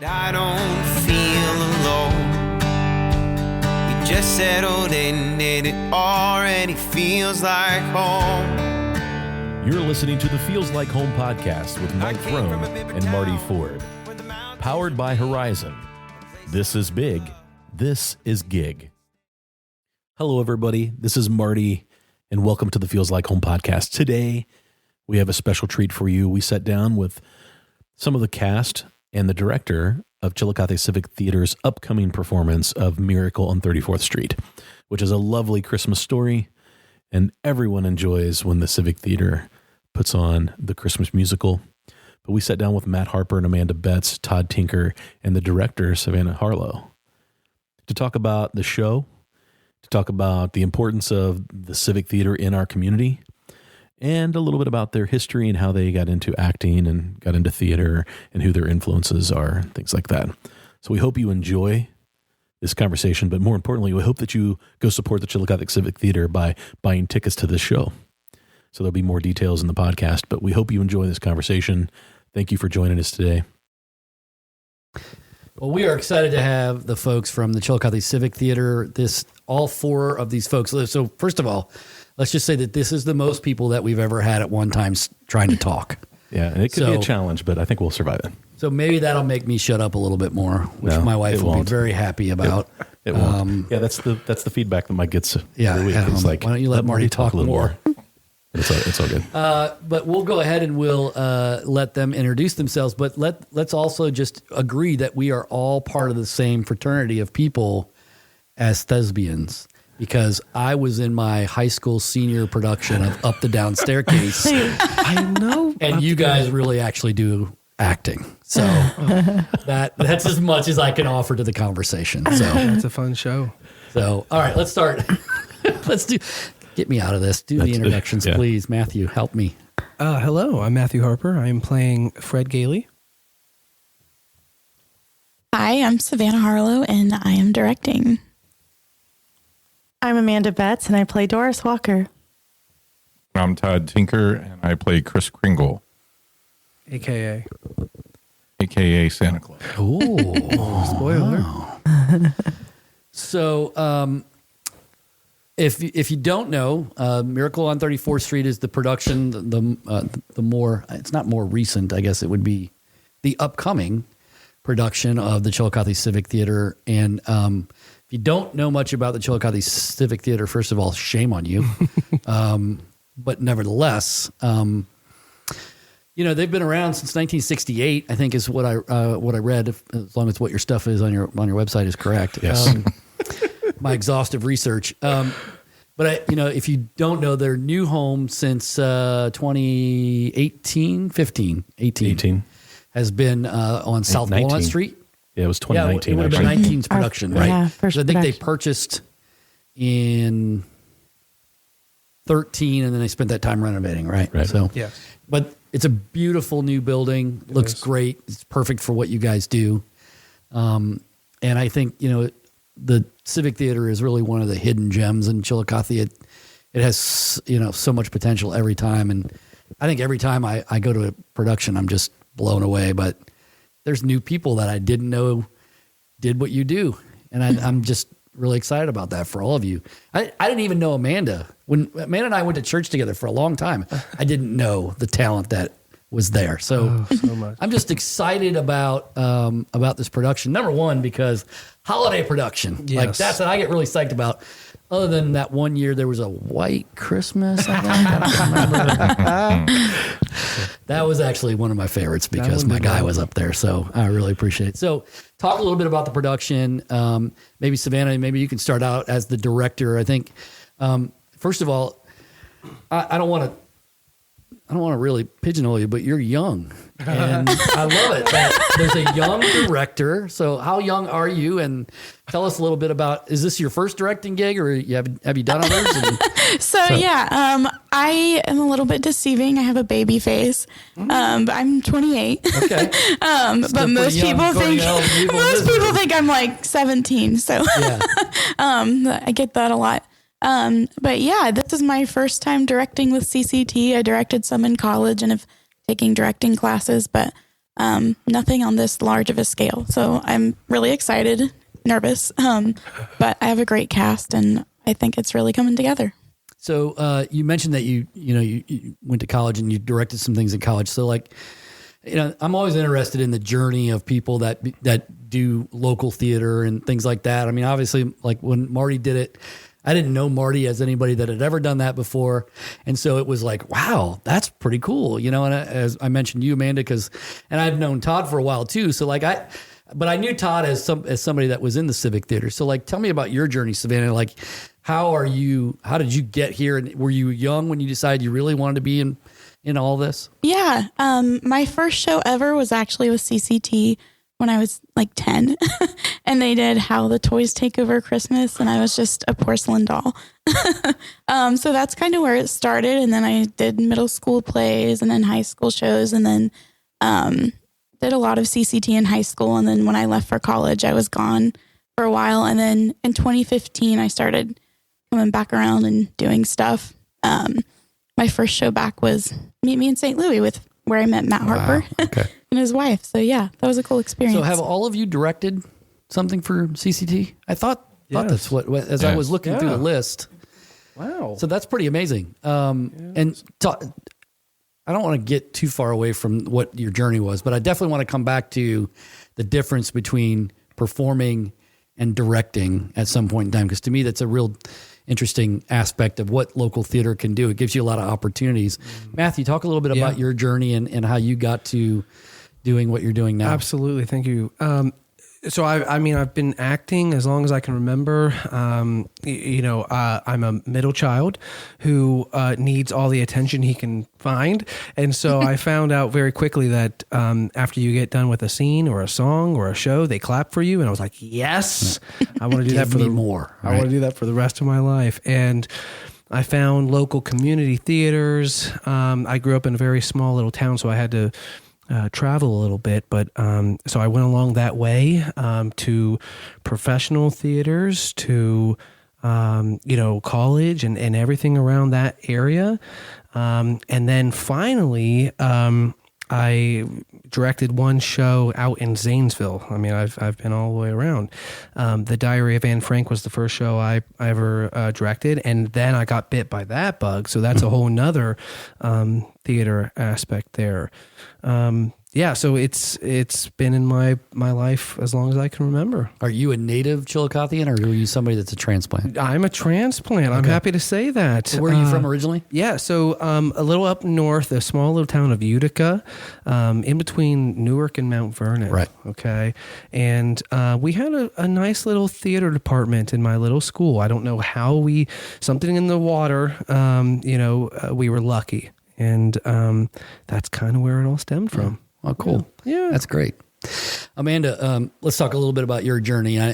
I don't feel alone. We just settled in and it already feels like home. You're listening to the Feels Like Home podcast with Mike Throne and Marty Ford. Powered by Horizon. This is big. This is gig. Hello, everybody. This is Marty, and welcome to the Feels Like Home podcast. Today, we have a special treat for you. We sat down with some of the cast and the director of Chillicothe Civic Theater's upcoming performance of Miracle on 34th Street, which is a lovely Christmas story, and everyone enjoys when the Civic Theater puts on the Christmas musical. But we sat down with Matt Harper and Amanda Betts, Todd Tinker, and the director, Savannah Harlow, to talk about the show, to talk about the importance of the Civic Theater in our community, and a little bit about their history and how they got into acting and got into theater and who their influences are, things like that. So we hope you enjoy this conversation, but more importantly, we hope that you go support the Chillicothe Civic Theater by buying tickets to this show. So there'll be more details in the podcast, but we hope you enjoy this conversation. Thank you for joining us today. Well, we are excited to have the folks from the Chillicothe Civic Theater. All four of these folks. So first of all, let's just say that this is the most people that we've ever had at one time trying to talk. Yeah, and it could be a challenge, but I think we'll survive it. So maybe that'll make me shut up a little bit more, which my wife will be very happy about. It won't. That's the feedback that Mike gets. Yeah, it's like, why don't you let Marty talk a little more? It's all good. But we'll go ahead and we'll let them introduce themselves. But let's also just agree that we are all part of the same fraternity of people as thespians. Because I was in my high school senior production of Up the Down Staircase. I know. And you guys really actually do acting. So that's as much as I can offer to the conversation. So that's a fun show. So, all right, let's start. Get me out of this. Do the introductions, please. Matthew, help me. Hello, I'm Matthew Harper. I am playing Fred Gailey. Hi, I'm Savannah Harlow, and I am directing. I'm Amanda Betts, and I play Doris Walker. I'm Todd Tinker, and I play Chris Kringle, A.K.A. Santa Claus. Oh, spoiler. Wow. So, if you don't know, Miracle on 34th Street is the production, the more, it's not more recent, I guess it would be the upcoming production of the Chillicothe Civic Theater. And if you don't know much about the Chillicothe Civic Theater, first of all, shame on you. But nevertheless, they've been around since 1968, I think is what I read, as long as what your stuff is on your website is correct. Yes. My exhaustive research. But if you don't know, their new home since 2018 has been on South 19. Walnut Street. Yeah, it was 2019. Yeah, it would have been 19's production, right? Yeah, first I think production. They purchased in 13, and then they spent that time renovating, right? So, yes. But it's a beautiful new building. Looks great. It's perfect for what you guys do. And I think, the Civic Theater is really one of the hidden gems in Chillicothe. It has, so much potential every time. And I think every time I go to a production, I'm just blown away. But there's new people that I didn't know did what you do. And I'm just really excited about that for all of you. I didn't even know Amanda. When Amanda and I went to church together for a long time, I didn't know the talent that was there. So much. I'm just excited about this production. Number one, because holiday production. Yes. Like that's what I get really psyched about. Other than that one year, there was a White Christmas, I think. I don't remember. That was actually one of my favorites because my guy was up there. So I really appreciate it. So talk a little bit about the production. Maybe Savannah, maybe you can start out as the director. I think, first of all, I don't want to really pigeonhole you, but you're young. And I love it. There's a young director. So how young are you? And tell us a little bit about, is this your first directing gig or have you done others? I am a little bit deceiving. I have a baby face. But I'm 28. Okay. But most people think I'm like 17. So I get that a lot. But yeah, this is my first time directing with CCT. I directed some in college and have taken directing classes, but nothing on this large of a scale. So I'm really excited, nervous, but I have a great cast and I think it's really coming together. So you mentioned that you went to college and you directed some things in college. So like, I'm always interested in the journey of people that do local theater and things like that. I mean, obviously, like when Marty did it, I didn't know Marty as anybody that had ever done that before. And so it was like, wow, that's pretty cool. And as I mentioned you, Amanda, and I've known Todd for a while too. So like but I knew Todd as somebody that was in the Civic Theater. So like, tell me about your journey, Savannah. Like, how did you get here? And were you young when you decided you really wanted to be in all this? Yeah. My first show ever was actually with CCT when I was like 10 and they did How the Toys Take Over Christmas. And I was just a porcelain doll. So that's kind of where it started. And then I did middle school plays and then high school shows and then, did a lot of CCT in high school. And then when I left for college, I was gone for a while. And then in 2015, I started coming back around and doing stuff. My first show back was Meet Me in St. Louis where I met Matt Harper and his wife. So yeah, that was a cool experience. So have all of you directed something for CCT? I thought that's what, as I was looking through the list. Wow. So that's pretty amazing. And I don't want to get too far away from what your journey was, but I definitely want to come back to the difference between performing and directing at some point in time. Because to me, that's a real interesting aspect of what local theater can do. It gives you a lot of opportunities. Matthew, talk a little bit about your journey and how you got to doing what you're doing now. Absolutely. Thank you. So I've been acting as long as I can remember. I'm a middle child who needs all the attention he can find. And so I found out very quickly that after you get done with a scene or a song or a show, they clap for you. And I was like, yes, I want to do that for more. I want to do that for the rest of my life. And I found local community theaters. I grew up in a very small little town, so I had to travel a little bit, but so I went along that way to professional theaters, to college and everything around that area, and then finally I directed one show out in Zanesville. I mean, I've been all the way around. The Diary of Anne Frank was the first show I ever directed, and then I got bit by that bug. So that's a whole nother theater aspect there. So it's been in my life as long as I can remember. Are you a native Chillicothean or are you somebody that's a transplant? I'm a transplant. Okay. I'm happy to say that. So where are you from originally? Yeah, so a little up north, a small little town of Utica, in between Newark and Mount Vernon. Right. Okay. And we had a nice little theater department in my little school. I don't know how something in the water, we were lucky. And that's kind of where it all stemmed from. Oh, cool. Yeah. That's great. Amanda, let's talk a little bit about your journey. I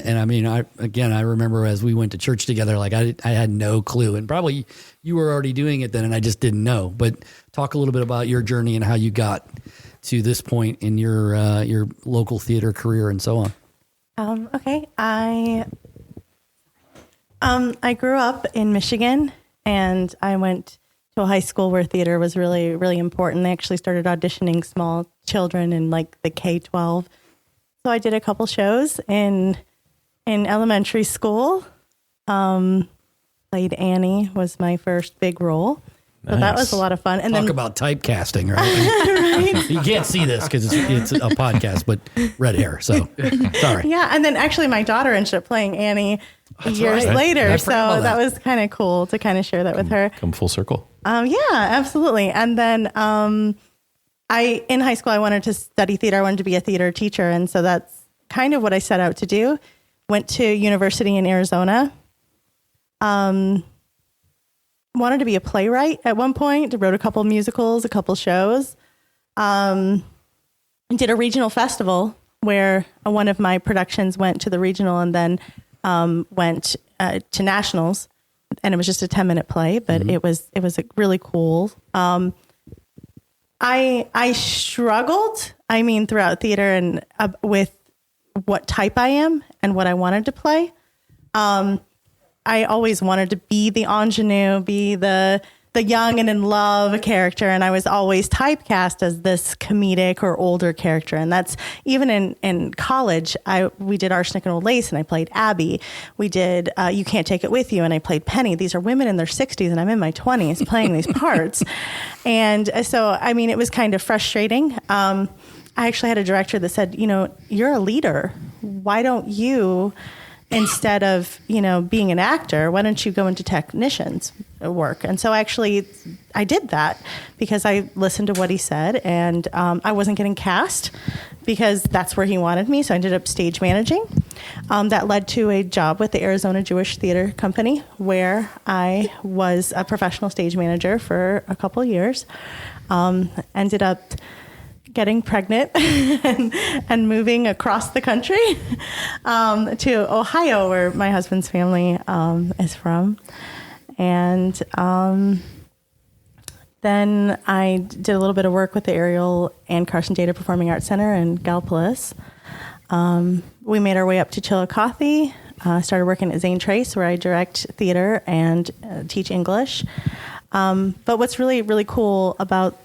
remember as we went to church together, like I had no clue, and probably you were already doing it then and I just didn't know, but talk a little bit about your journey and how you got to this point in your local theater career and so on. Okay. I grew up in Michigan and I went to a high school where theater was really, really important. They actually started auditioning small children in like the K-12. So I did a couple shows in elementary school. Played Annie was my first big role. So that was a lot of fun. And Talk about typecasting, right? Right. You can't see this because it's a podcast, but red hair. So sorry. Yeah, and then actually my daughter ended up playing Annie years later. So that was kind of cool to kind of share that with her. Come full circle. Yeah, absolutely. And then in high school, I wanted to study theater. I wanted to be a theater teacher. And so that's kind of what I set out to do. Went to university in Arizona. Wanted to be a playwright at one point. Wrote a couple musicals, a couple shows. Did a regional festival where one of my productions went to the regional and then went to nationals. And it was just a 10-minute play, but it was really cool. I struggled, throughout theater and with what type I am and what I wanted to play. I always wanted to be the ingenue, be the the young and in love character, and I was always typecast as this comedic or older character. And that's even in college. We did Arsenic and Old Lace, and I played Abby. We did You Can't Take It With You, and I played Penny. These are women in their 60s, and I'm in my 20s playing these parts. And so, I mean, it was kind of frustrating. I actually had a director that said, you're a leader. Why don't you, instead of, being an actor, why don't you go into technicians work? And so actually I did that because I listened to what he said, and I wasn't getting cast because that's where he wanted me. So I ended up stage managing. That led to a job with the Arizona Jewish Theater Company, where I was a professional stage manager for a couple of years. Ended up getting pregnant and moving across the country to Ohio, where my husband's family is from. And then I did a little bit of work with the Ariel and Carson Data Performing Arts Center in Gallipolis. We made our way up to Chillicothe, started working at Zane Trace, where I direct theater and teach English. But what's really, really cool about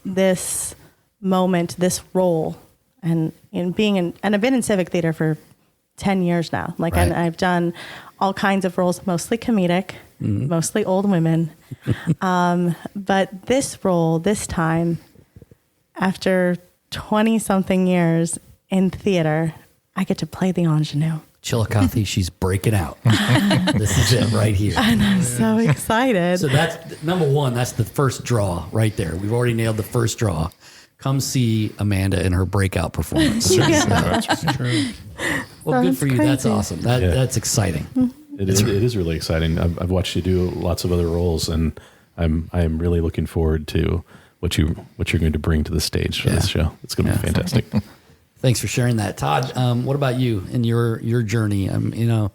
this moment, this role, and I've been in Civic theater for 10 years now. Like, right. And I've done all kinds of roles, mostly comedic, mostly old women. But this role, this time, after 20 something years in theater, I get to play the ingenue. Chillicothe, she's breaking out. This is it right here. And I'm so excited. So that's number one. That's the first draw right there. We've already nailed the first draw. Come see Amanda in her breakout performance. That's true. Well, good Sounds for you. That's crazy. awesome. That's exciting. It is really exciting. I've watched you do lots of other roles, and I am really looking forward to what you're going to bring to the stage for this show. It's going to be fantastic. Thanks for sharing that, Todd. What about you in your journey? You're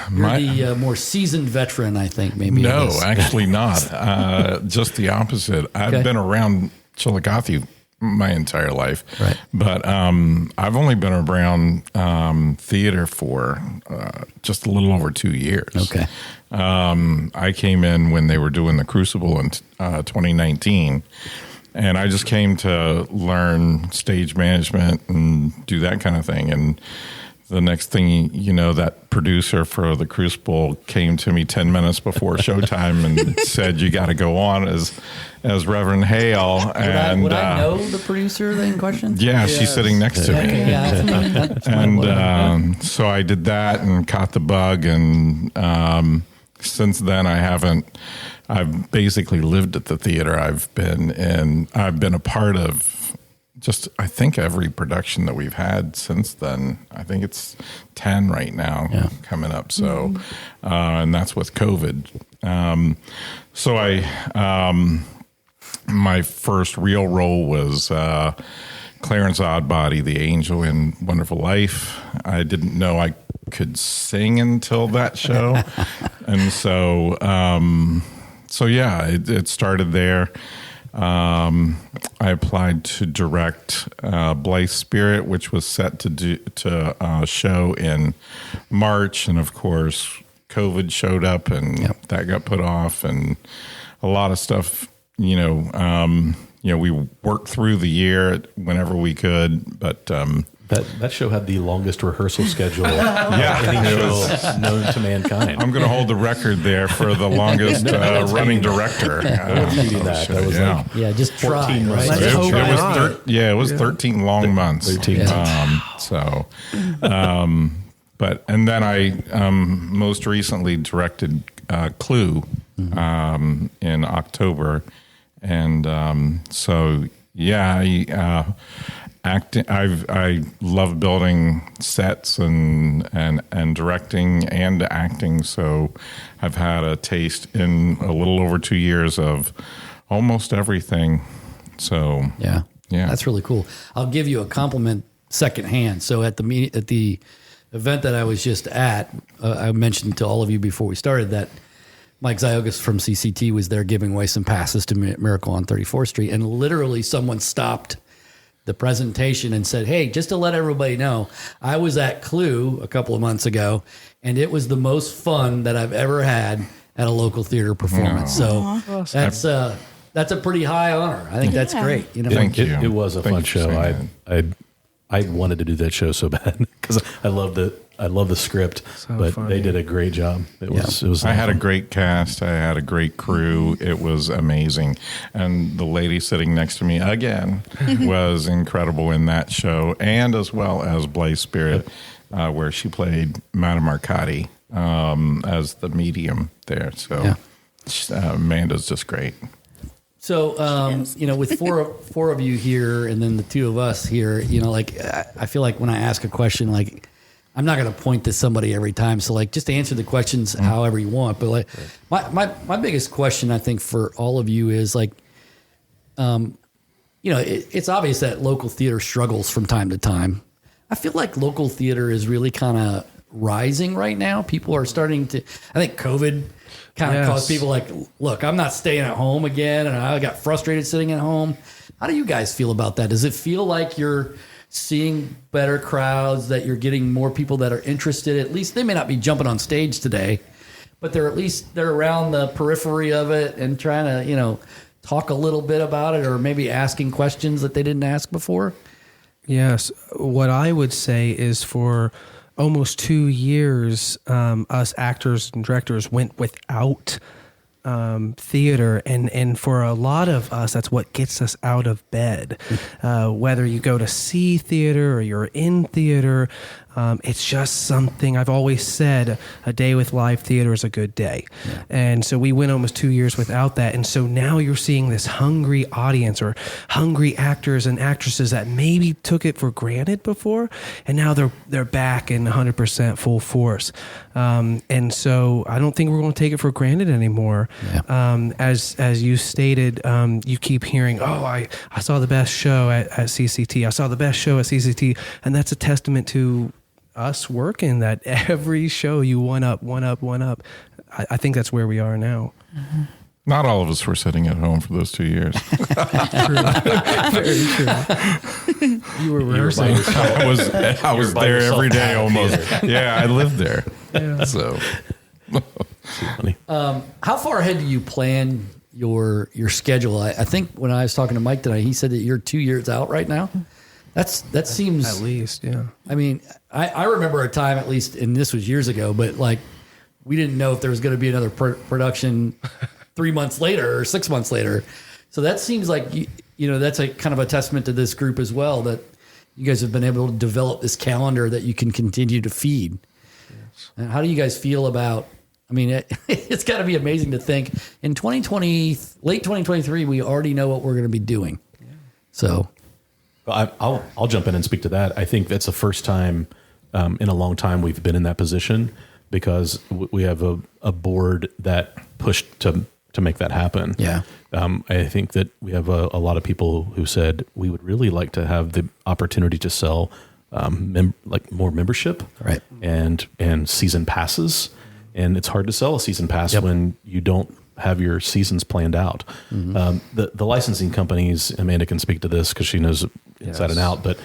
the more seasoned veteran, I think. Maybe No, actually not. Just the opposite. I've been around Chillicothe my entire life, right? But I've only been around theater for just a little over 2 years. Okay. I came in when they were doing the Crucible in 2019. And I just came to learn stage management and do that kind of thing. And the next thing you know, that producer for the Crucible came to me 10 minutes before showtime and said, "You got to go on as Reverend Hale." Would I know the producer in question? Yeah, she's sitting next to me. Okay, yeah, that's And so I did that and caught the bug. And since then, I've basically lived at the theater. I've been a part of I think every production that we've had since then. I think it's 10 right now coming up. So, and that's with COVID. My first real role was Clarence Oddbody, the angel in Wonderful Life. I didn't know I could sing until that show. And so it started there. I applied to direct Blythe Spirit, which was set to show in March, and of course, COVID showed up, and that got put off, and a lot of stuff. We worked through the year whenever we could, but. That show had the longest rehearsal schedule of any show known to mankind. I'm going to hold the record there for the longest running director. That was just 14 try, right? Let's hope not. It was 13 long months. 13 months. And then I most recently directed Clue in October, and acting. I love building sets and directing and acting. So I've had a taste in a little over 2 years of almost everything. So yeah, that's really cool. I'll give you a compliment secondhand. So at the event that I was just at, I mentioned to all of you before we started that Mike Ziogas from CCT was there giving away some passes to Miracle on 34th Street, and literally someone stopped the presentation and said, "Hey, just to let everybody know, I was at Clue a couple of months ago, and it was the most fun that I've ever had, at a local theater performance. So that's a pretty high honor. I think that's great. You know, Thank you. It was a Thank fun you for show. saying I wanted to do that show so bad because I love the script, but funny. they did a great job. It was. I had a great cast. I had a great crew. It was amazing. And the lady sitting next to me again was incredible in that show, and as well as Blaze Spirit, where she played Madame Arcadi as the medium there. So Amanda's just great. So, you know, with four of you here and then the two of us here, you know, like I feel like when I ask a question, like I'm not going to point to somebody every time. So like just answer the questions however you want. But like my biggest question, I think for all of you is like, you know, it's obvious that local theater struggles from time to time. I feel like local theater is really kind of rising right now. People are starting to, I think COVID kind of caused people like, look, I'm not staying at home again. And I got frustrated sitting at home. How do you guys feel about that? Does it feel like you're seeing better crowds, that you're getting more people that are interested? At least they may not be jumping on stage today, but they're around the periphery of it and trying to, you know, talk a little bit about it, or maybe asking questions that they didn't ask before. Yes. What I would say is for almost 2 years, us actors and directors went without theater, and for a lot of us, that's what gets us out of bed. Whether you go to see theater or you're in theater, it's just something I've always said, a day with live theater is a good day. Yeah. And so we went almost 2 years without that. And so now you're seeing this hungry audience or hungry actors and actresses that maybe took it for granted before. And now they're back in 100% full force. And so I don't think we're going to take it for granted anymore. Yeah. As you stated, you keep hearing, oh, I saw the best show at CCT. I saw the best show at CCT. And that's a testament to us working that every show you one up. I think that's where we are now. Mm-hmm. Not all of us were sitting at home for those 2 years. Very true. You were rehearsing. I was there every day almost. Yeah, I lived there. Yeah. So funny. How far ahead do you plan your schedule? I think when I was talking to Mike tonight, he said that you're 2 years out right now. That seems, at least, yeah. I mean, I remember a time, at least, and this was years ago, but like we didn't know if there was going to be another production 3 months later or 6 months later. So that seems like you know, that's a kind of a testament to this group as well, that you guys have been able to develop this calendar that you can continue to feed. Yes. And how do you guys feel about? I mean, it's got to be amazing to think in 2020, late 2023, we already know what we're going to be doing. Yeah. So. I'll jump in and speak to that. I think that's the first time in a long time we've been in that position, because we have a board that pushed to make that happen. Yeah. I think that we have a lot of people who said we would really like to have the opportunity to sell like more membership, right, and season passes. And it's hard to sell a season pass when you don't have your seasons planned out. Mm-hmm. The licensing companies, Amanda can speak to this because she knows inside and out, but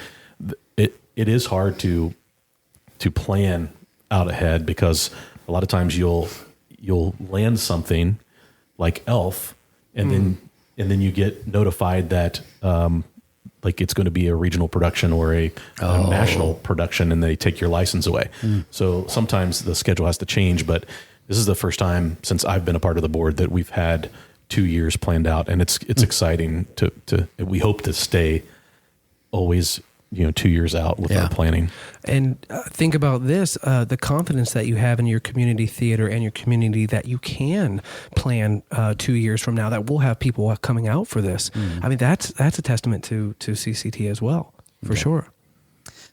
it is hard to plan out ahead, because a lot of times you'll land something like Elf, and then you get notified that like it's going to be a regional production or a national production, and they take your license away. So sometimes the schedule has to change, but this is the first time since I've been a part of the board that we've had 2 years planned out, and it's exciting to we hope to stay always, 2 years out with our planning. And think about this, the confidence that you have in your community theater and your community that you can plan 2 years from now, that we'll have people coming out for this. I mean, that's a testament to CCT as well, for sure.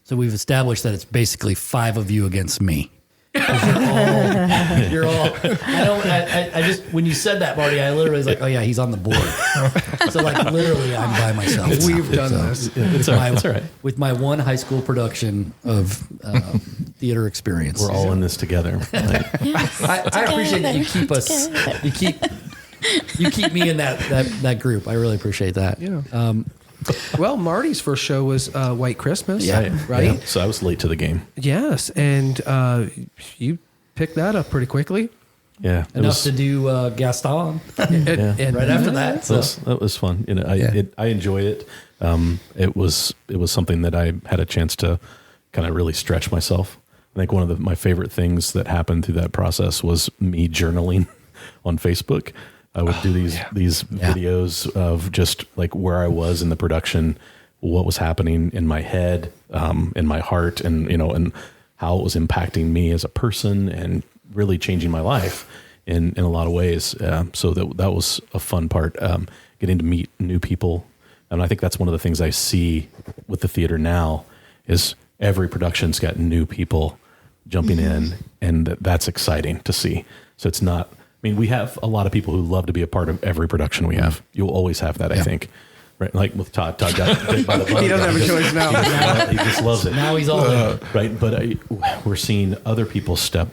So we've established that it's basically 5 of you against me. You're all. I just, when you said that, Marty, I literally was like, oh yeah, he's on the board. So like literally, I'm by myself. We've done this. It's all right. With my one high school production of theater experience. We're all in this together. I appreciate that you keep us. You keep me in that group. I really appreciate that. Yeah. Well, Marty's first show was White Christmas, right? Yeah. So I was late to the game. Yes, and you picked that up pretty quickly. Yeah, enough to do Gaston right after that. So that was fun. You know, I enjoyed it. It was something that I had a chance to kind of really stretch myself. I think one of my favorite things that happened through that process was me journaling on Facebook. I would do these videos of just like where I was in the production, what was happening in my head, in my heart, and and how it was impacting me as a person and really changing my life in a lot of ways. So that was a fun part, getting to meet new people. And I think that's one of the things I see with the theater now is every production's got new people jumping in, and that's exciting to see. So it's not, I mean, we have a lot of people who love to be a part of every production we have. You'll always have that, I think. Right, like with Todd got bit by the bug. He doesn't have a choice now. He just loves it. now he's all in. Right, but we're seeing other people step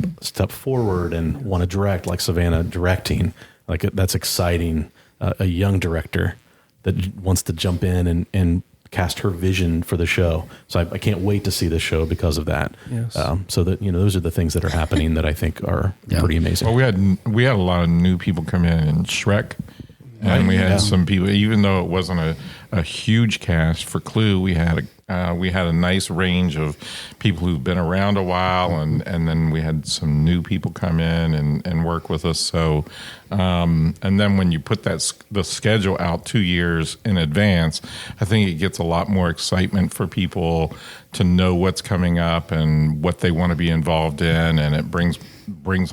forward and want to direct, like Savannah directing. Like that's exciting. A young director that wants to jump in and cast her vision for the show. So I can't wait to see the show because of that. Yes. So that those are the things that are happening that I think are pretty amazing. Well, we had a lot of new people come in Shrek. And we had some people, even though it wasn't a huge cast for Clue, we had a nice range of people who've been around a while, and then we had some new people come in and work with us. So, and then when you put the schedule out 2 years in advance, I think it gets a lot more excitement for people to know what's coming up and what they want to be involved in, and it brings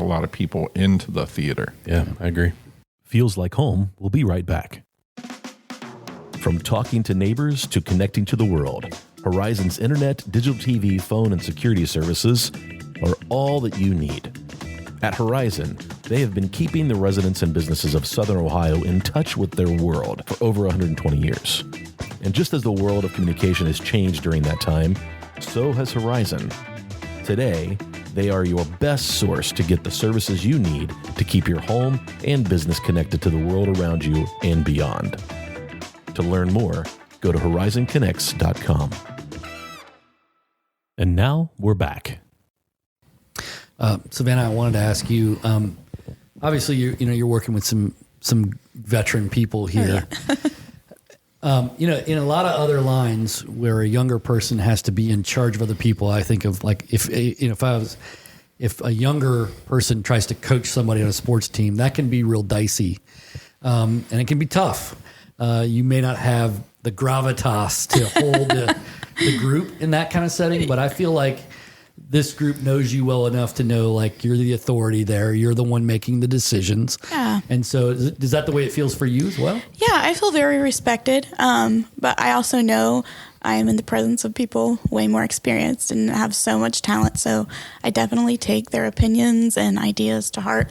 a lot of people into the theater. Yeah, I agree. Feels Like Home will be right back. From talking to neighbors to connecting to the world, Horizon's internet, digital TV, phone, and security services are all that you need. At Horizon, they have been keeping the residents and businesses of Southern Ohio in touch with their world for over 120 years. And just as the world of communication has changed during that time, so has Horizon. Today, they are your best source to get the services you need to keep your home and business connected to the world around you and beyond. To learn more, go to horizonconnects.com. And now we're back. Savannah, I wanted to ask you. Obviously, you're working with some veteran people here. In a lot of other lines where a younger person has to be in charge of other people, I think of like if a younger person tries to coach somebody on a sports team, that can be real dicey, and it can be tough. You may not have the gravitas to hold the group in that kind of setting, but I feel like this group knows you well enough to know like you're the authority there. You're the one making the decisions. Yeah. And so is that the way it feels for you as well? Yeah, I feel very respected. But I also know I am in the presence of people way more experienced and have so much talent. So I definitely take their opinions and ideas to heart.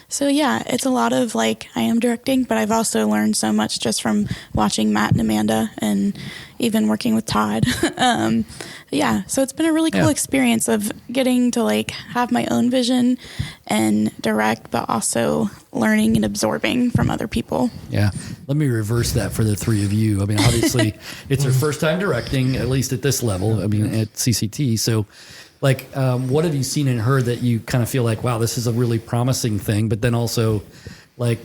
So yeah, it's a lot of like I am directing, but I've also learned so much just from watching Matt and Amanda and even working with Todd. Yeah, so it's been a really cool experience of getting to like have my own vision and direct, but also learning and absorbing from other people. Yeah. Let me reverse that for the three of you. I mean, obviously it's her first time directing, at least at this level, I mean, at CCT. So like, what have you seen in her that you kind of feel like, wow, this is a really promising thing, but then also like,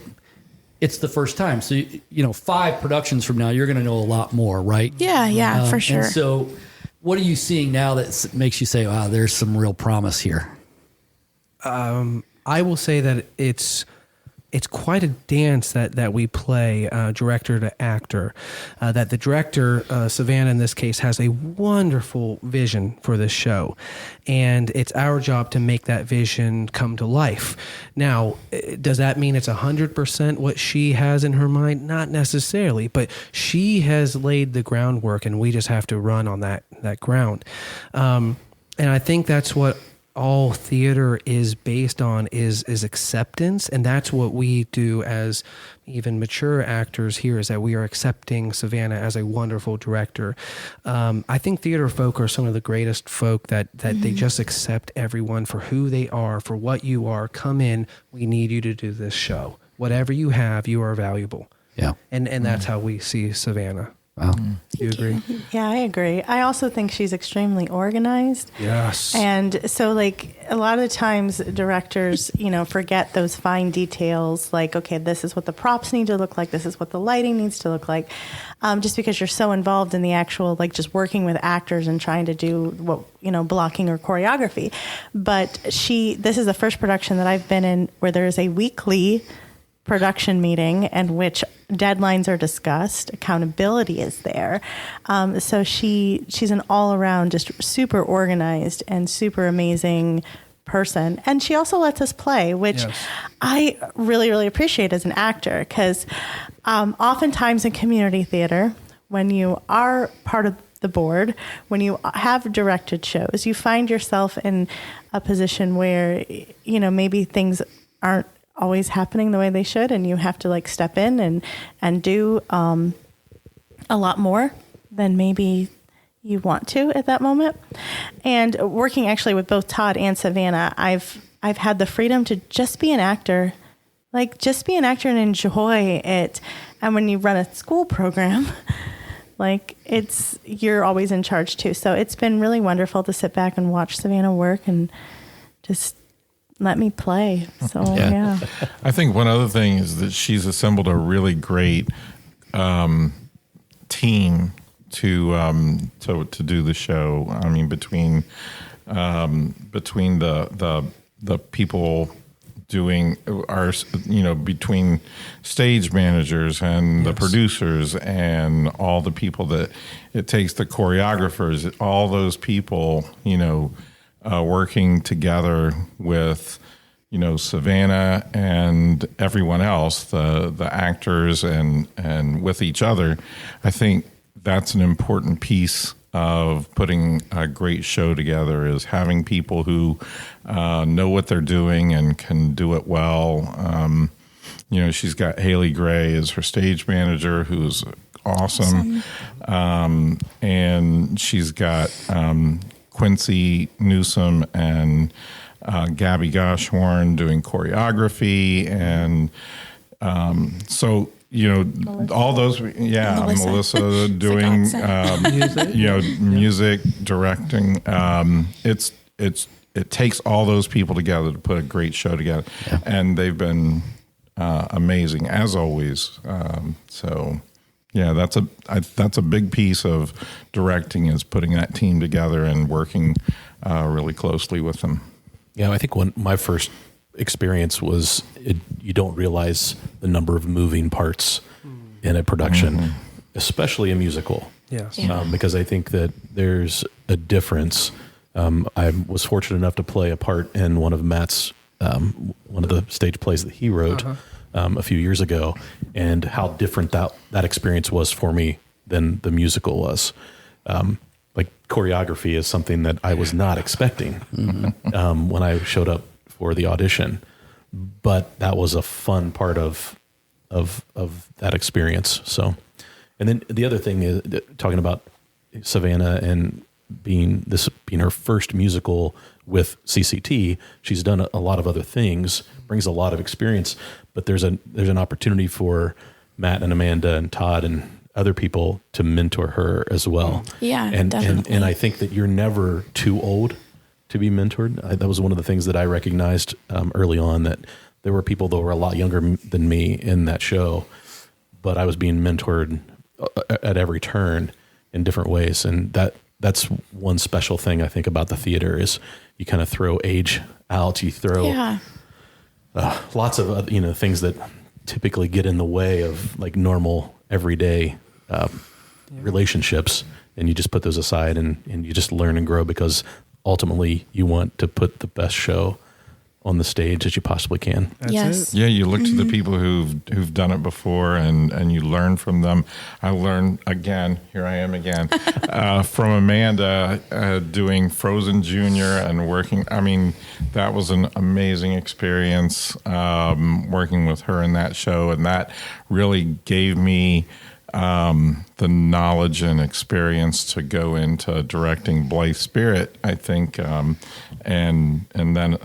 it's the first time. So, 5 productions from now, you're going to know a lot more, right? Yeah, for sure. And so what are you seeing now that makes you say, wow, there's some real promise here? I will say that it's quite a dance that we play, director to actor, that the director, Savannah in this case, has a wonderful vision for this show. And it's our job to make that vision come to life. Now, does that mean it's 100% what she has in her mind? Not necessarily, but she has laid the groundwork and we just have to run on that ground. And I think that's what all theater is based on is acceptance. And that's what we do as even mature actors here, is that we are accepting Savannah as a wonderful director. I think theater folk are some of the greatest folk that they just accept everyone for who they are, for what you are. Come in, we need you to do this show. Whatever you have, you are valuable. Yeah. And that's how we see Savannah. Wow. Do you agree? Yeah, I agree. I also think she's extremely organized. Yes. And so, like, a lot of the times directors, forget those fine details. Like, okay, this is what the props need to look like. This is what the lighting needs to look like. Just because you're so involved in the actual, like, just working with actors and trying to do what, blocking or choreography. But this is the first production that I've been in where there is a weekly production meeting in which deadlines are discussed, accountability is there. So she's an all around just super organized and super amazing person. And she also lets us play, which I really, really appreciate as an actor, because oftentimes in community theater, when you are part of the board, when you have directed shows, you find yourself in a position where, maybe things aren't always happening the way they should, and you have to like step in and do a lot more than maybe you want to at that moment. And working actually with both Todd and Savannah, I've had the freedom to just be an actor, and enjoy it. And when you run a school program, you're always in charge too. So it's been really wonderful to sit back and watch Savannah work and just let me play. So, yeah. I think one other thing is that she's assembled a really great team to do the show. I mean, between the people doing between stage managers and the producers and all the people that it takes, the choreographers, all those people, working together with, Savannah and everyone else, the actors and with each other. I think that's an important piece of putting a great show together, is having people who know what they're doing and can do it well. She's got Haley Gray as her stage manager, who's awesome. And she's got Quincy Newsom and Gabby Goshorn doing choreography, and all those, Melissa doing music, directing. It takes all those people together to put a great show together, and they've been amazing as always. That's a big piece of directing, is putting that team together and working really closely with them. Yeah, I think when my first experience was, you don't realize the number of moving parts in a production, especially a musical. Yes. Because I think that there's a difference. I was fortunate enough to play a part in one of Matt's, one of the stage plays that he wrote a few years ago, and how different that experience was for me than the musical was. Choreography is something that I was not expecting when I showed up for the audition, but that was a fun part of that experience. So, and then the other thing is talking about Savannah and being her first musical with CCT. She's done a lot of other things, brings a lot of experience, but there's an opportunity for Matt and Amanda and Todd and other people to mentor her as well. Yeah, and definitely. And I think that you're never too old to be mentored. That was one of the things that I recognized early on, that there were people that were a lot younger than me in that show, but I was being mentored at every turn in different ways. And that's one special thing I think about the theater, is you kind of throw age out. You throw lots of things that typically get in the way of like normal everyday relationships, and you just put those aside and you just learn and grow, because ultimately you want to put the best show on the stage that you possibly can. That's it. Yeah, you look to the people who've done it before, and you learn from them. I learned again. Here I am again from Amanda doing Frozen Junior and working. I mean, that was an amazing experience working with her in that show, and that really gave me the knowledge and experience to go into directing Blythe Spirit, I think, and then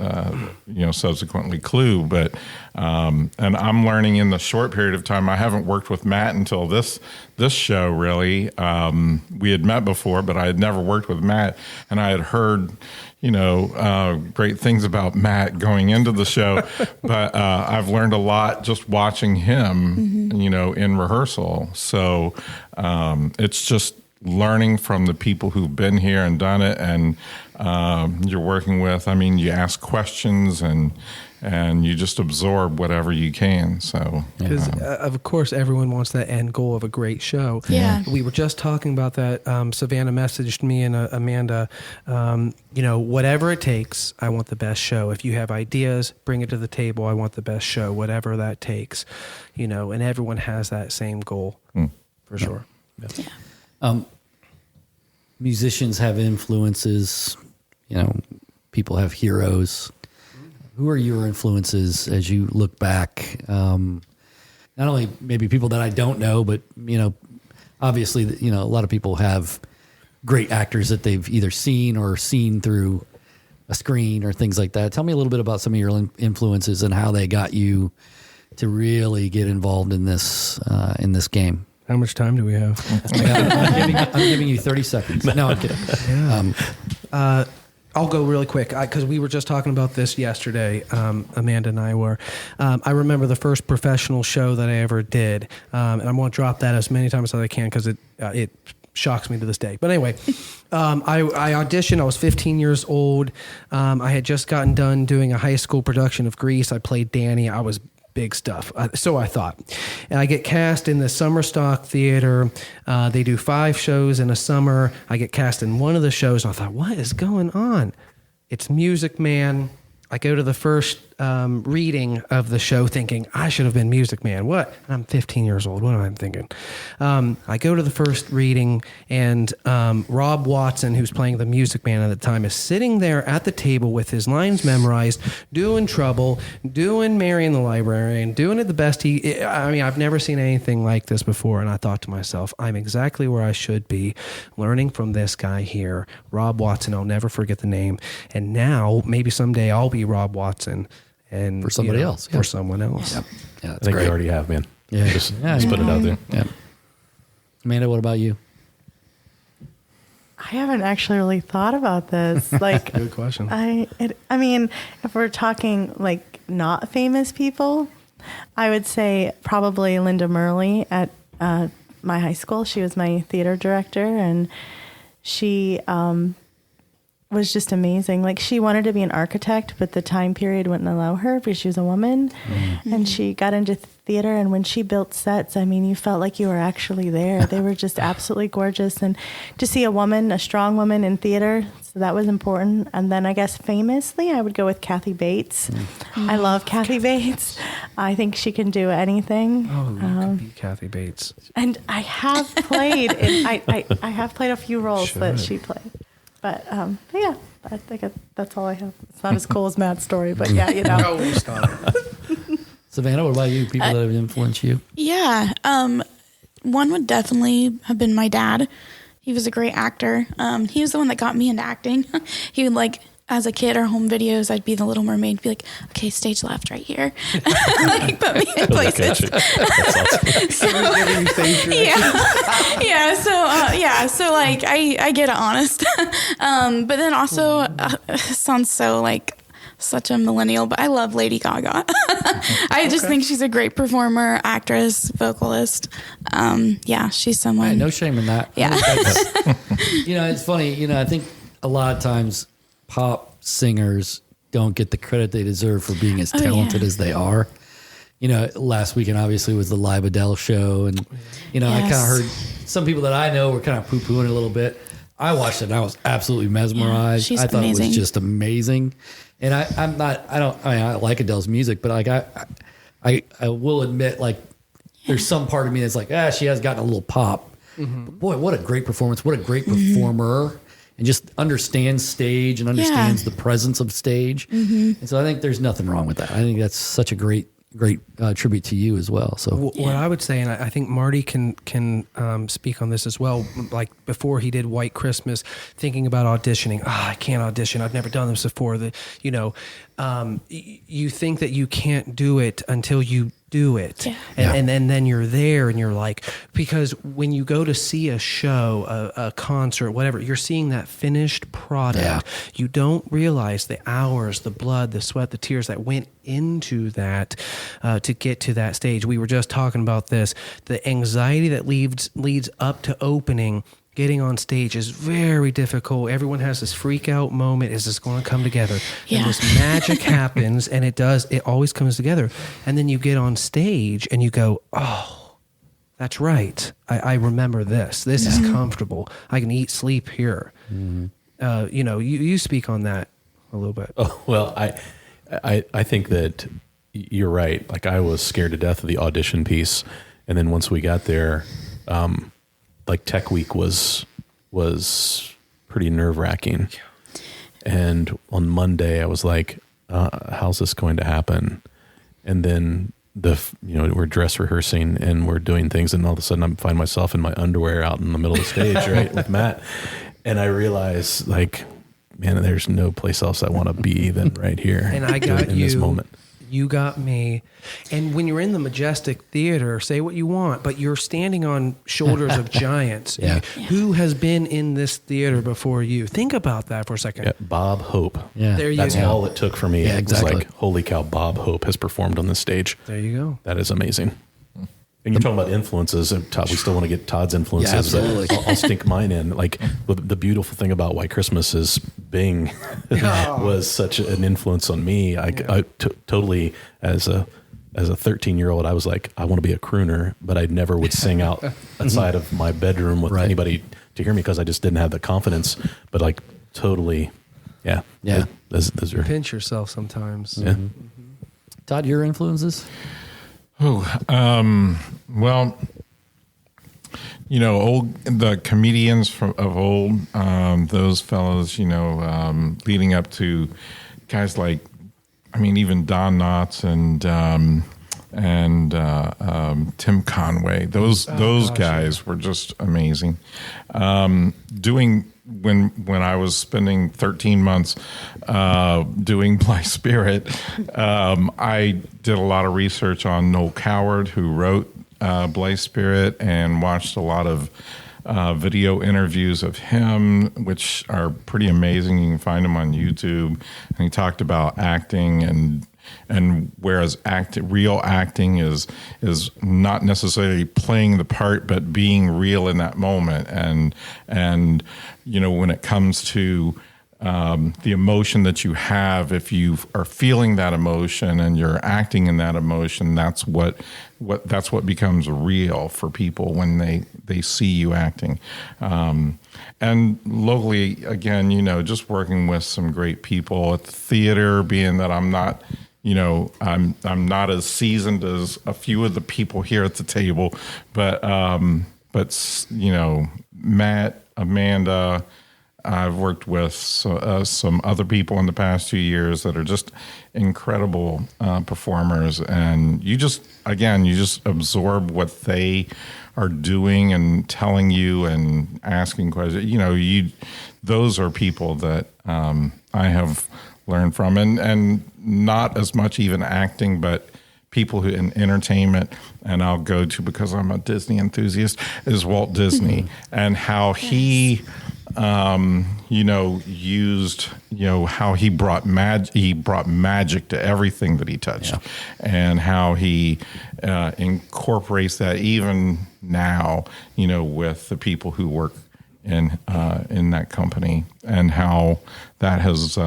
subsequently Clue. But and I'm learning in the short period of time. I haven't worked with Matt until this show, really. We had met before, but I had never worked with Matt, and I had heard great things about Matt going into the show, but I've learned a lot just watching him, in rehearsal. So it's just learning from the people who've been here and done it, and you're working with. I mean, you ask questions and you just absorb whatever you can. So, because of course, everyone wants that end goal of a great show. Yeah. We were just talking about that. Savannah messaged me and Amanda, whatever it takes, I want the best show. If you have ideas, bring it to the table. I want the best show, whatever that takes, and everyone has that same goal for sure. Yeah. Musicians have influences, people have heroes. Who are your influences as you look back? Not only maybe people that I don't know, but, obviously, a lot of people have great actors that they've either seen or seen through a screen or things like that. Tell me a little bit about some of your influences and how they got you to really get involved in this game. How much time do we have? I'm giving you 30 seconds. No, I'm kidding. Yeah. I'll go really quick because we were just talking about this yesterday. Amanda and I were. I remember the first professional show that I ever did, and I'm going to drop that as many times as I can because it shocks me to this day. But anyway, I auditioned. I was 15 years old. I had just gotten done doing a high school production of Grease. I played Danny. I was big stuff. So I thought. And I get cast in the Summer Stock Theater. They do 5 shows in a summer. I get cast in one of the shows, and I thought, what is going on? It's Music Man. I go to the first reading of the show thinking, I should have been Music Man. What? And I'm 15 years old. What am I thinking? I go to the first reading, and Rob Watson, who's playing the Music Man at the time, is sitting there at the table with his lines memorized, doing Trouble, doing Marion the Librarian, doing it the best I've never seen anything like this before, and I thought to myself, I'm exactly where I should be, learning from this guy here, Rob Watson. I'll never forget the name. And now, maybe someday I'll be Rob Watson. And for somebody else. Yeah. For someone else. Yeah, that's I think great. you already have, man. Yeah. Just put it out there. Yeah. Amanda, what about you? I haven't actually really thought about this. Like, Good question. I mean, if we're talking like not famous people, I would say probably Linda Murley at my high school. She was my theater director, and she was just amazing. Like, she wanted to be an architect, but the time period wouldn't allow her because she was a woman. Mm-hmm. And she got into theater, and when she built sets, I mean, you felt like you were actually there. They were just absolutely gorgeous. And to see a strong woman in theater, so that was important. And then I guess famously, I would go with Kathy Bates. Mm-hmm. I love Kathy Bates. I think she can do anything. Oh, you could be Kathy Bates. And I have played I have played a few roles that she played. But yeah, I think that's all I have. It's not as cool as Matt's story, but yeah, Oh, stop. Savannah, what about you? People that have influenced you? Yeah. One would definitely have been my dad. He was a great actor. He was the one that got me into acting. He would as a kid, our home videos, I'd be the Little Mermaid, be like, okay, stage left right here. Put me in places. So I get it honest. But then also, sounds so such a millennial, but I love Lady Gaga. I just think she's a great performer, actress, vocalist. She's someone. Right, no shame in that. Yeah. It's funny. I think a lot of times pop singers don't get the credit they deserve for being as talented as they are. Last weekend obviously was the live Adele show, and I kind of heard some people that I know were kind of poo-pooing a little bit. I watched it and I was absolutely mesmerized. Yeah, I thought amazing. it was just amazing. And I like Adele's music, but I will admit there's some part of me that's she has gotten a little pop. Mm-hmm. But boy, what a great performance. What a great performer. And just understands stage and understands the presence of stage. Mm-hmm. And so I think there's nothing wrong with that. I think that's such a great tribute to you as well. So what I would say, and I think Marty can speak on this as well. Like before he did White Christmas, thinking about auditioning. I can't audition. I've never done this before. You think that you can't do it until you do it. Yeah. And then you're there and you're like, because when you go to see a show, a concert, whatever, you're seeing that finished product. Yeah. You don't realize the hours, the blood, the sweat, the tears that went into that to get to that stage. We were just talking about this. The anxiety that leads up to opening, getting on stage is very difficult. Everyone has this freak out moment. Is this going to come together? Yeah. And this magic happens, and it always comes together. And then you get on stage and you go, oh, that's right. I remember this. This is comfortable. I can eat, sleep here. Mm-hmm. You speak on that a little bit. Oh, well, I think that you're right. Like I was scared to death of the audition piece. And then once we got there, like Tech Week was pretty nerve-wracking. And on Monday I was like, how's this going to happen? And then we're dress rehearsing and we're doing things, and all of a sudden I find myself in my underwear out in the middle of the stage, right, with Matt. And I realize, like, man, there's no place else I want to be than right here. And I got in this moment. You got me. And when you're in the Majestic Theater, say what you want, but you're standing on shoulders of giants. Yeah. Who has been in this theater before you? Think about that for a second. Yeah, Bob Hope. Yeah. There you That's go. all it took for me. Yeah, exactly. It was like, holy cow, Bob Hope has performed on this stage. There you go. That is amazing. And you're talking about influences. Todd, we still want to get Todd's influences. Yeah, absolutely. But I'll stink mine in. Like the beautiful thing about White Christmas is Bing was such an influence on me. I totally, as a 13-year-old, I was like, I want to be a crooner, but I never would sing outside of my bedroom with anybody to hear me because I just didn't have the confidence. But like totally, yeah. Those are Pinch yourself sometimes. Yeah. Todd, your influences? Well, the comedians of old, those fellows, leading up to guys like, even Don Knotts and Tim Conway. Those guys were just amazing. When I was spending 13 months doing Bly Spirit, I did a lot of research on Noel Coward, who wrote Bly Spirit, and watched a lot of video interviews of him, which are pretty amazing. You can find them on YouTube. And he talked about acting, and whereas real acting is not necessarily playing the part, but being real in that moment. And when it comes to the emotion that you have, if you are feeling that emotion and you're acting in that emotion, that's what becomes real for people when they see you acting. And locally, again, just working with some great people at the theater, being that I'm not, I'm not as seasoned as a few of the people here at the table, but Matt, Amanda, I've worked with some other people in the past 2 years that are just incredible performers, and you just absorb what they are doing and telling you and asking questions. Those are people that I have learned from, and not as much even acting, but people who in entertainment, and I'll go to, because I'm a Disney enthusiast, is Walt Disney and how he used, how he brought magic to everything that he touched, and how he incorporates that even now, with the people who work in that company, and how that has,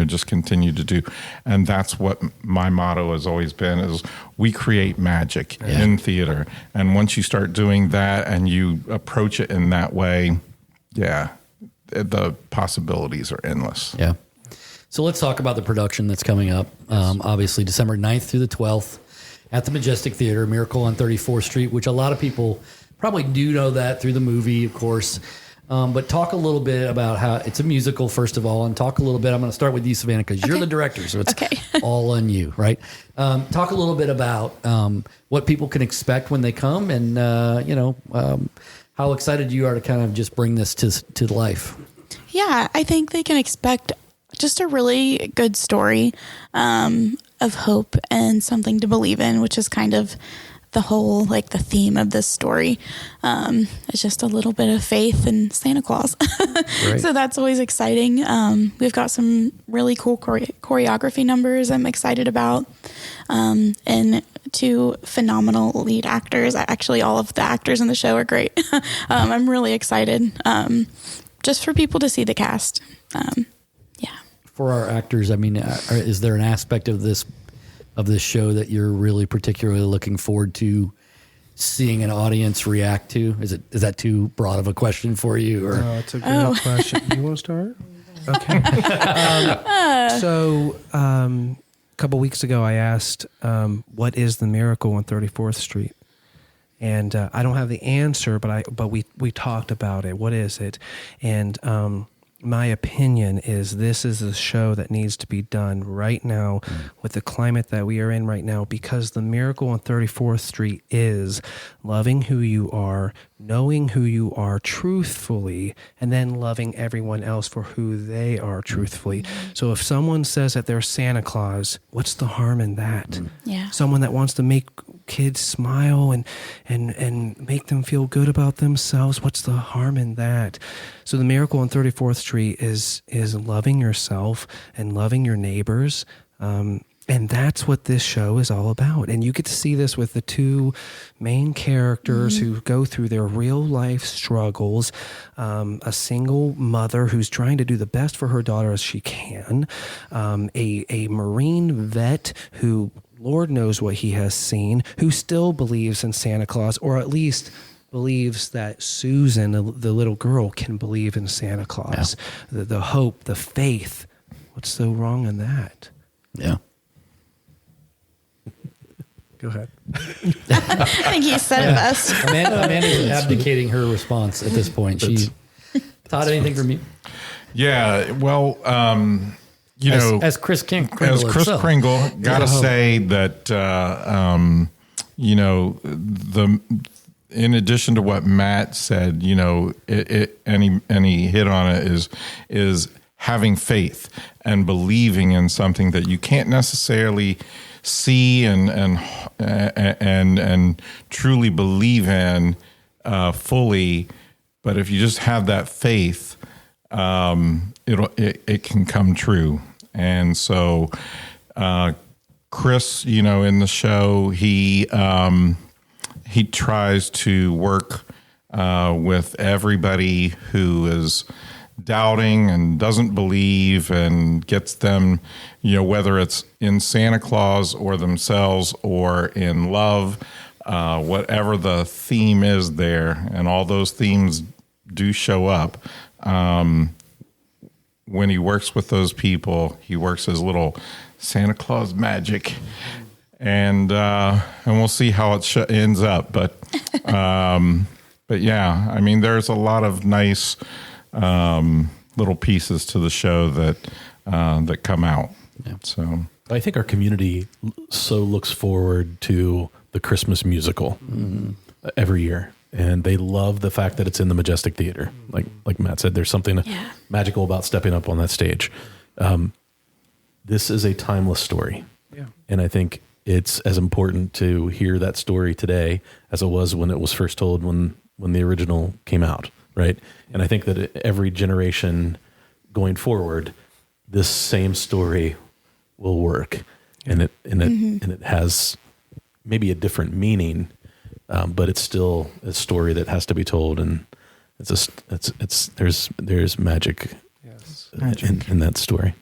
just continued to do. And that's what my motto has always been, is we create magic in theater. And once you start doing that and you approach it in that way, the possibilities are endless. Yeah. So let's talk about the production that's coming up. Obviously, December 9th through the 12th at the Majestic Theater, Miracle on 34th Street, which a lot of people probably do know that through the movie, of course. But talk a little bit about how it's a musical, first of all, and talk a little bit. I'm going to start with you, Savannah, because you're the director, so it's all on you, right? Talk a little bit about what people can expect when they come, and how excited you are to kind of just bring this to life. Yeah, I think they can expect just a really good story of hope and something to believe in, which is kind of the whole, like, the theme of this story. It's just a little bit of faith in Santa Claus. Right. So that's always exciting. We've got some really cool choreography numbers I'm excited about. And 2 phenomenal lead actors. Actually, all of the actors in the show are great. I'm really excited just for people to see the cast. For our actors, I mean, is there an aspect of this show that you're really particularly looking forward to seeing an audience react to? Is that too broad of a question for you? Or? No, it's a good question. You want to start? Okay. So a couple weeks ago, I asked, what is the miracle on 34th Street? And I don't have the answer, but we talked about it. What is it? And my opinion is this is a show that needs to be done right now with the climate that we are in right now, because the miracle on 34th Street is loving who you are, knowing who you are truthfully, and then loving everyone else for who they are truthfully. So if someone says that they're Santa Claus, what's the harm in that? Yeah. Someone that wants to make kids smile and make them feel good about themselves, what's the harm in that? So the miracle on 34th Street is loving yourself and loving your neighbors, and that's what this show is all about. And you get to see this with the 2 main characters who go through their real life struggles. A single mother who's trying to do the best for her daughter as she can. A Marine vet who, Lord knows what he has seen, who still believes in Santa Claus, or at least believes that Susan, the little girl, can believe in Santa Claus. Yeah. The hope, the faith. What's so wrong in that? Yeah. Go ahead. I think he said it best. Amanda's abdicating her response at this point. Todd, anything from you? Yeah, well, as Chris Kringle, gotta say that in addition to what Matt said, and he hit on it, is having faith and believing in something that you can't necessarily see and truly believe in fully, but if you just have that faith, it can come true. And so Chris, in the show, he tries to work with everybody who is doubting and doesn't believe, and gets them, whether it's in Santa Claus or themselves or in love, whatever the theme is there, and all those themes do show up. When he works with those people, he works his little Santa Claus magic, and we'll see how it ends up. But yeah, I mean, there's a lot of nice little pieces to the show that come out. Yeah. So I think our community so looks forward to the Christmas musical every year. And they love the fact that it's in the Majestic Theater. Like Matt said, there's something magical about stepping up on that stage. This is a timeless story. Yeah. And I think it's as important to hear that story today as it was when it was first told when the original came out, right? And I think that every generation going forward, this same story will work. Yeah. And it has maybe a different meaning, but it's still a story that has to be told, and there's magic, in that story.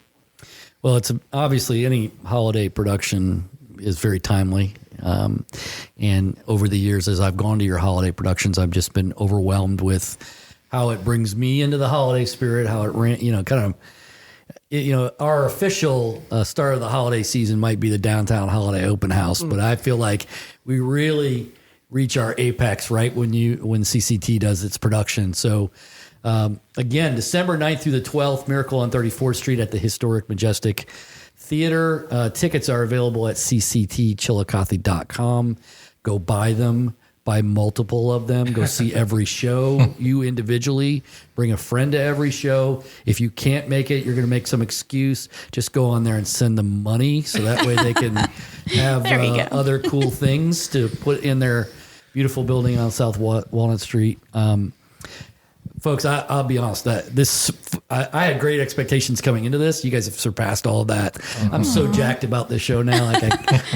Well, it's obviously any holiday production is very timely, and over the years, as I've gone to your holiday productions, I've just been overwhelmed with how it brings me into the holiday spirit. How it our official start of the holiday season might be the downtown holiday open house, but I feel like we really reach our apex right when CCT does its production. So Again, December 9th through the 12th, Miracle on 34th Street at the historic Majestic Theater. Tickets are available at cctchillicothe.com. Go buy them. Buy multiple of them. Go see every show. You individually bring a friend to every show. If you can't make it, you're going to make some excuse. Just go on there and send them money so that way they can have other cool things to put in their beautiful building on South Walnut Street. Folks, I'll be honest. I had great expectations coming into this. You guys have surpassed all of that. I'm so jacked about this show now. Like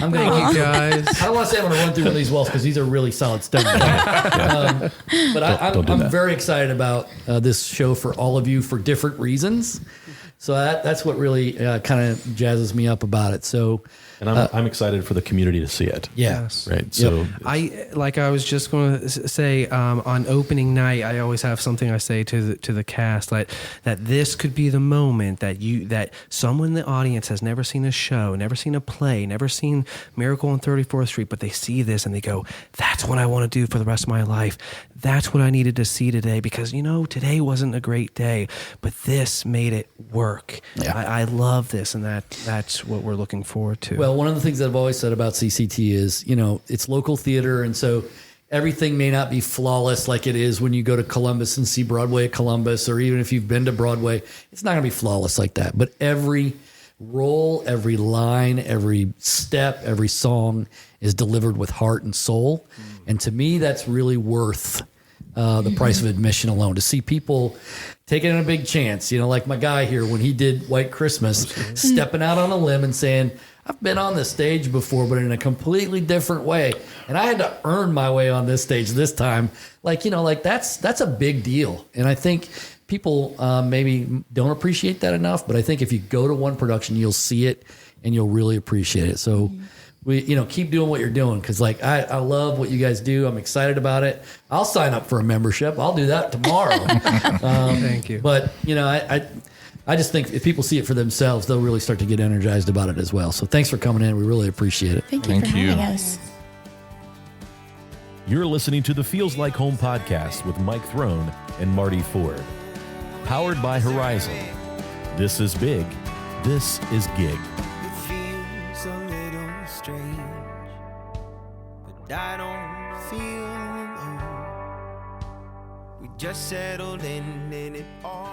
I'm going to keep guys. I don't want to say I'm going to run through one of these walls because these are really solid stone. But I'm very excited about this show for all of you for different reasons. So that's what really kind of jazzes me up about it. So. And I'm excited for the community to see it. Yeah. Yes. Right. So I was just going to say on opening night, I always have something I say to the cast that this could be the moment that someone in the audience has never seen a show, never seen a play, never seen Miracle on 34th Street, but they see this and they go, "That's what I want to do for the rest of my life. That's what I needed to see today because today wasn't a great day, but this made it work." Yeah. I love this, and that's what we're looking forward to. Well, one of the things that I've always said about CCT is, it's local theater. And so everything may not be flawless like it is when you go to Columbus and see Broadway at Columbus, or even if you've been to Broadway, it's not going to be flawless like that. But every role, every line, every step, every song is delivered with heart and soul. And to me, that's really worth the price of admission alone, to see people taking a big chance, like my guy here when he did White Christmas, stepping out on a limb and saying, I've been on this stage before, but in a completely different way. And I had to earn my way on this stage this time. That's a big deal. And I think people maybe don't appreciate that enough, but I think if you go to one production, you'll see it and you'll really appreciate it. So we, keep doing what you're doing. Cause I love what you guys do. I'm excited about it. I'll sign up for a membership. I'll do that tomorrow. Thank you. But I just think if people see it for themselves, they'll really start to get energized about it as well. So thanks for coming in. We really appreciate it. Thank you for having us. You're listening to the Feels Like Home podcast with Mike Throne and Marty Ford. Powered by Horizon. This is big. This is gig. It feels a little strange, but I don't feel alone. We just settled in and it all